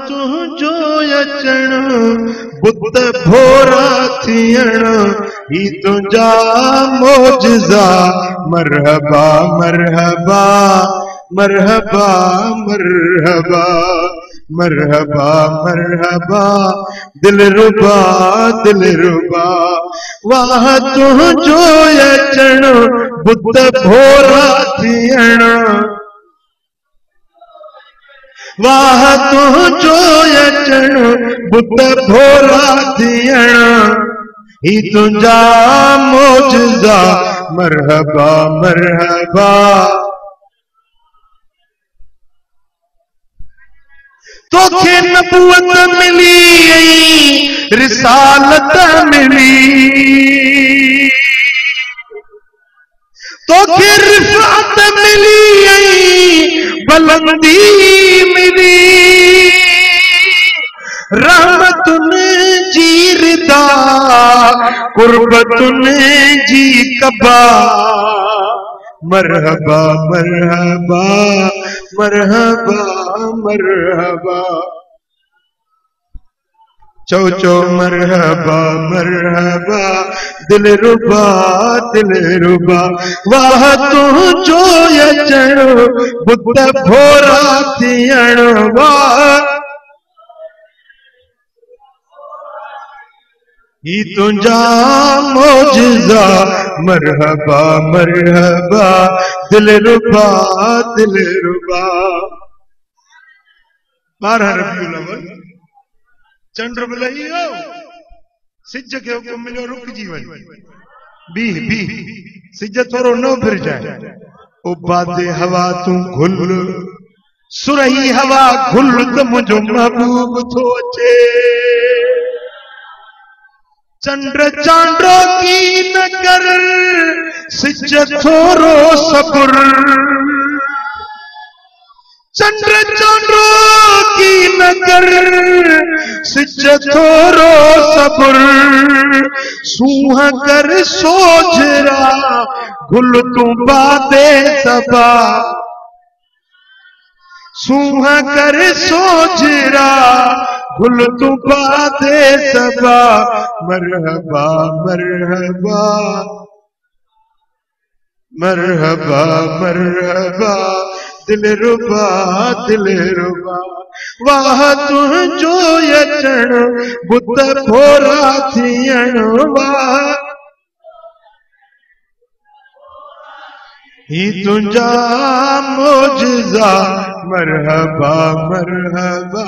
तुझो अचण बुत भोरा थियण ही तुझा मोजज़ा मरहबा मरहबा मरहबा मरहबा मरहबा मरहबा दिलरुबा दिलरुबा वाह तुझो अचण बुत भोरा थियण वाह तुझो अचण बुत भोरा थियण ही तुझा मोजज़ा मरहबा मरहबा तोखे नबूवत मिली रिसालत मिली तोखे रिफ़ात मिली बुलंदी मिली रहमतुन जी रिदा कुर्बतुन जी कबा मरहबा मरहबा मरहबा मरहबा चौ चौ मरहबा मरहबा दिलरुबा दिलरुबा वाह तुझो अचण बुत भोरा थियण वाह ही तुझा मोजज़ा मरहबा मरहबा दिलरुबा दिलरुबा 12 रबीउल अव्वल चंड बुलइयो सिज के हुकुम मिलो रुक जी वञ बी सिज थोरो न फिर जाए ओ बादे हवा तू घुल सुरही हवा घुल त मुझो महबूब थो अचे चंद्र चांडो की नगर सिज थोरो सब्र चंद्र चांडो की नगर सिज थोरो सब्र सूह कर सोजरा गुल तू बादे सबा सूह कर सोजरा गुल तू बादे सबा मरहबा मरहबा मरहबा मरहबा दिलरुबा दिलरुबा वाह तुझो अचण बुत भोरा थियण वाह ही तुझा मोजज़ा मरहबा मरहबा